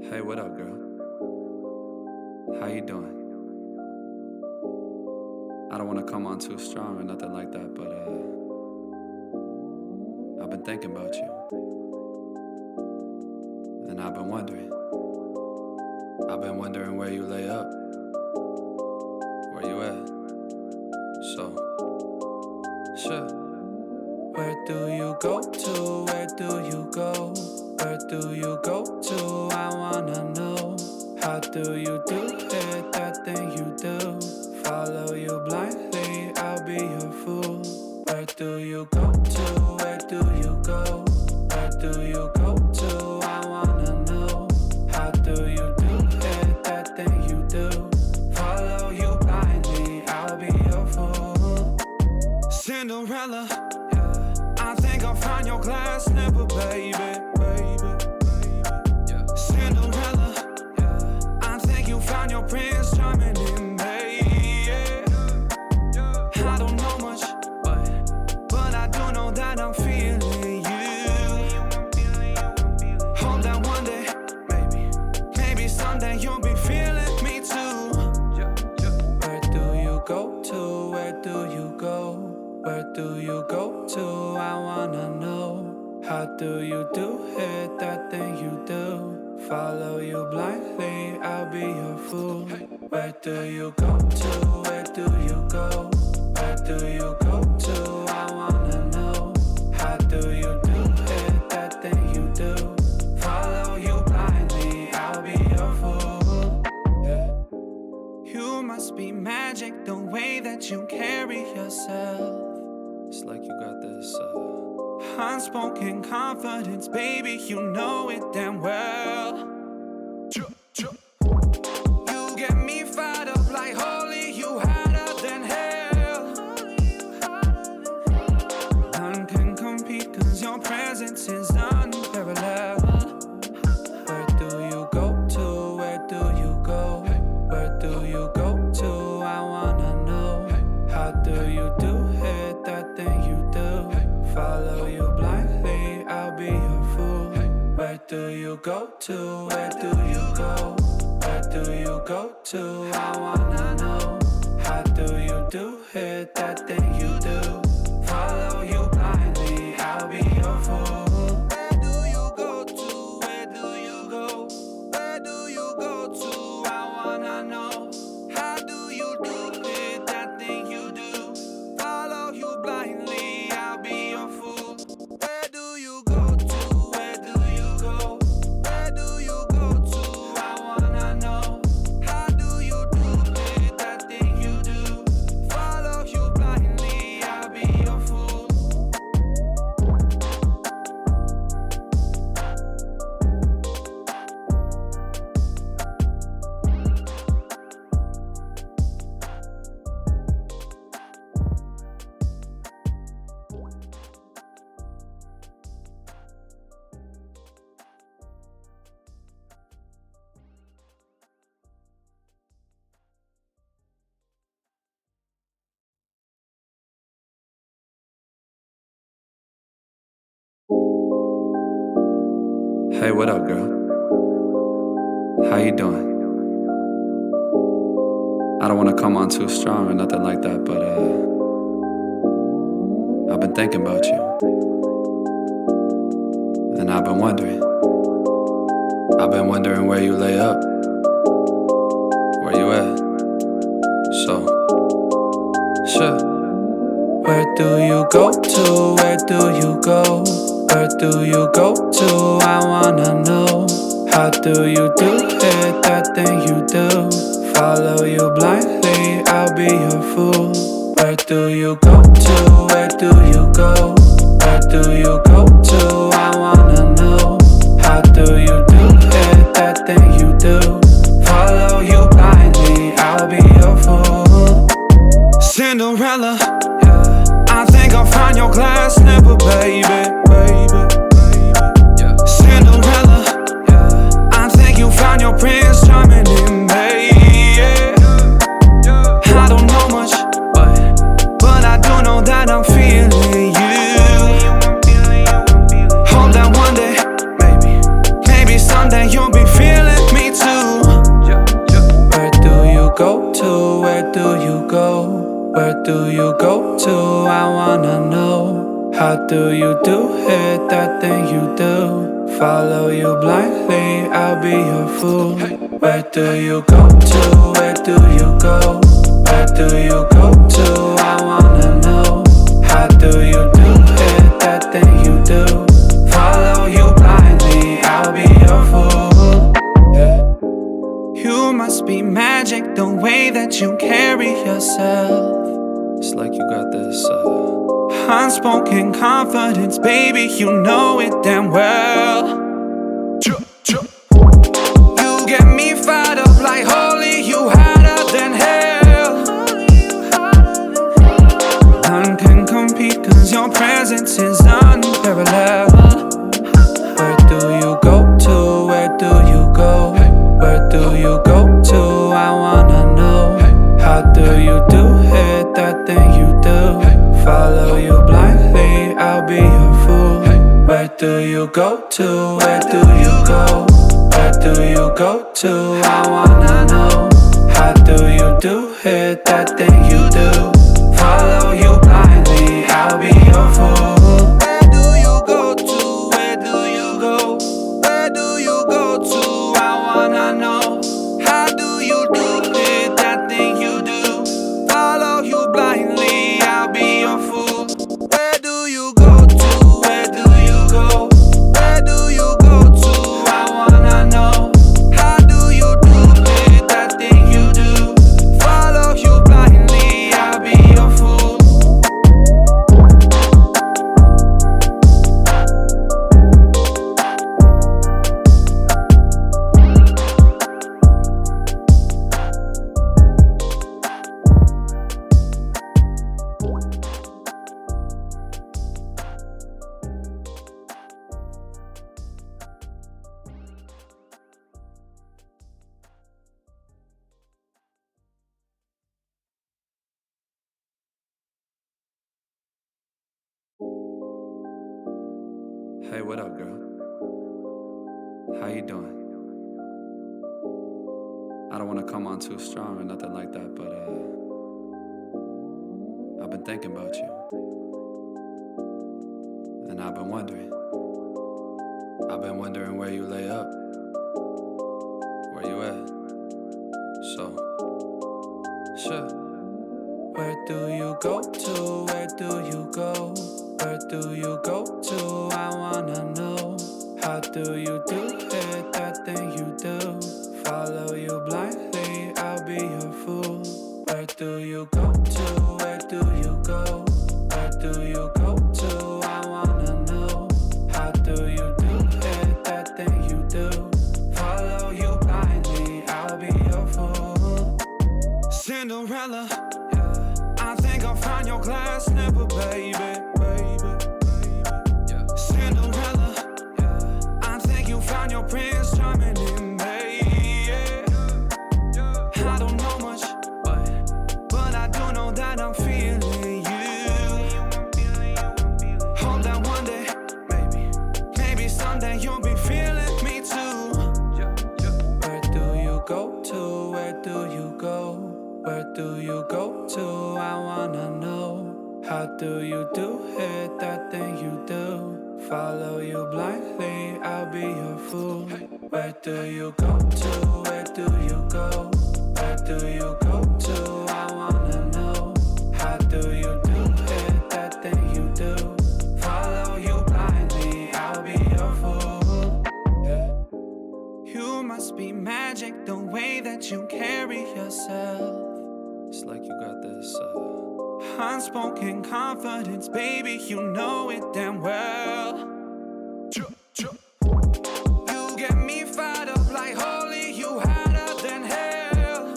Hey, what up, girl? How you doing? I don't want to come on too strong or nothing like that, but I've been thinking about you. And I've been wondering where you lay up. Where you at? So, sure. Where do you go to? Where do you go? Where do you go to? I wanna know. How do you do it? That thing you do. Follow you blindly, I'll be your fool. Where do you go to? Where do you go? Where do you go to? I wanna know. How do you do it? That thing you do. Follow you blindly, I'll be your fool. Cinderella, I think I'll find your glass slipper, baby. Cinderella, I think you found your prince charming in me. I don't know much, but I do know that I'm feeling you. Hope that one day, maybe someday you'll be feeling me too. Where do you go to? Where do you go? Where do you go to? I wanna know. How do you do it? That thing you do. Follow you blindly, I'll be your fool. Where do you go to? Where do you go? Where do you go to? I wanna know. How do you do it? That thing you do. Follow you blindly, I'll be your fool. You must be magic, the way that you carry yourself. It's like you got this unspoken confidence, baby, you know it damn well. You get me fired up like holy, you hotter than hell. None can compete cause your presence is unparalleled. Where do you go to? Where do you go? Where do you go to? I wanna know. How do you do it? That thing you do. Follow you blindly, I'll be your fool. Where do you go to? Where do you go? Where do you go to? I wanna know. How do you do it? That thing you do. Follow you blindly, I'll be your fool. Where do you go to? Where do you go? Where do you go to? I wanna know. How do you do it? That thing you do. Follow you blindly, I'll be your fool. Where do you go to? Where do you go? Where do you go to? I wanna know. How do you do it? That thing you do. Follow you blindly, I'll be your fool. Hey, what up, girl? How you doing? I don't want to come on too strong or nothing like that, but I've been thinking about you. And I've been wondering where you lay up. Where you at? So, sure. Where do you go to? Where do you go? Where do you go to? I wanna know. How do you do it? That thing you do. Follow you blindly, I'll be your fool. Where do you go to? Where do you go? Where do you go to? I wanna know. How do you do it? That thing you do. Follow you blindly, I'll be your fool. Cinderella, I think I'll find your glass slipper, baby. Cinderella, I think you found your prince charming in me. I don't know much, but I do know that I'm feeling you. Hope that one day, maybe someday you'll be feeling How do you do it, that thing you do? Follow you blindly, I'll be your fool. Where do you go to? Where do you go? Where do you go to? I wanna know. How do you do it, that thing you do? Follow you blindly, I'll be your fool. You must be magic, the way that you carry yourself. It's like you got this unspoken confidence, baby, you know it damn well. You get me fired up like holy, you hotter than hell. None can compete, cause your presence is unparalleled. Where do you go to? Where do you go? Where do you go to? I wanna know. How do you do it, that thing you do? Follow you blindly, I'll be your fool. Where do you go to? Where do you go? Where do you go to? I wanna know. How do you do it, that thing you do? Follow you blindly, I'll be your fool. Where do you go to? Where do you go? Where do you go to? I wanna know. How do you do it, that thing you do? Follow you blindly, I'll be your fool. Where do you go to? Where do you go? Where do you go to? I wanna know. How do you do it, that thing you do? Follow you blindly, I'll be your fool. Hey, what up, girl? How you doing? I don't wanna come on too strong or nothing like that, but I've been thinking about you. And I've been wondering. I've been wondering where you lay up. Where you at? So, sure. Where do you go to? Where do you go? Where do you go to? I wanna know. How do you do it, that thing you do? Follow you blindly, I'll be your fool. Where do you go to? Where do you go? Where do you go to? I wanna know. How do you do it, that thing you do? Follow you blindly, I'll be your fool. Cinderella, I think I'll find your glass slipper, baby. Cinderella, I think you found your prince charming in me. I don't know much, but I do know that I'm feeling you. Hope that one day, maybe someday you'll be feeling me too. Where do you go to? Where do you go? Where do you go to? I wanna know. How do you do it, that thing you do? Follow you blindly, I'll be your fool. Where do you go to? Where do you go? Where do you go to? I wanna know. How do you do it, that thing you do? Follow you blindly, I'll be your fool. You must be magic, the way that you carry yourself. It's like you got this unspoken confidence, baby, you know it damn well. You get me fired up like holy, you hotter than hell.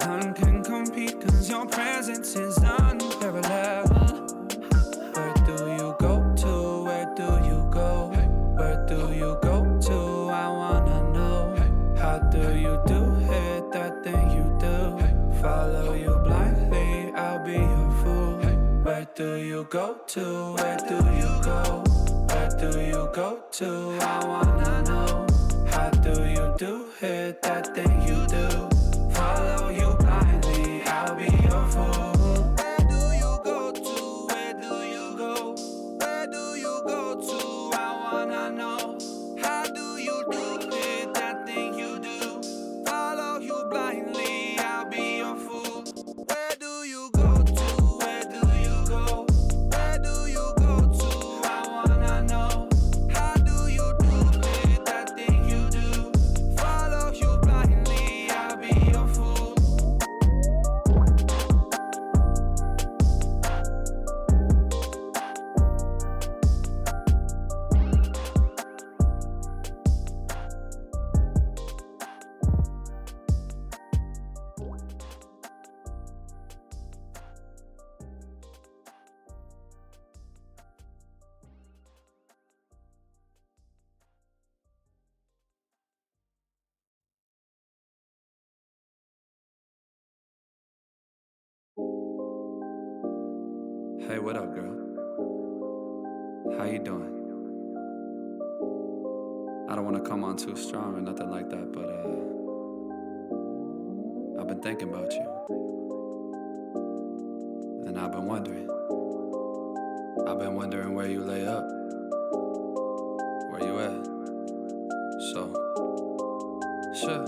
None can compete, cause your presence is unparalleled. Where do you go to? Where do you go? Where do you go to? I wanna know. How do you do it, that thing you do? Follow you blindly, I'll be your fool. Where do you go to? Where do you go? Where do you go to? I wanna know. How do you do it, that thing you do? Follow you blindly, I'll be your fool. Where do you go to? Hey, what up, girl? How you doing? I don't want to come on too strong or nothing like that, but I've been thinking about you. And I've been wondering. I've been wondering where you lay up. Where you at? So, sure.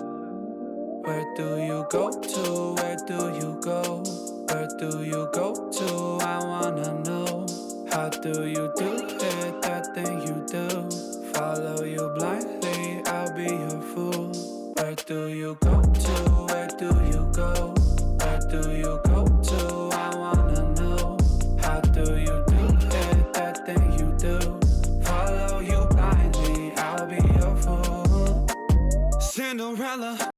Where do you go to? Where do you go? Where do you go to? I wanna know. How do you do it? That thing you do. Follow you blindly, I'll be your fool. Where do you go to? Where do you go? Where do you go to? I wanna know. How do you do it? That thing you do. Follow you blindly, I'll be your fool. Cinderella.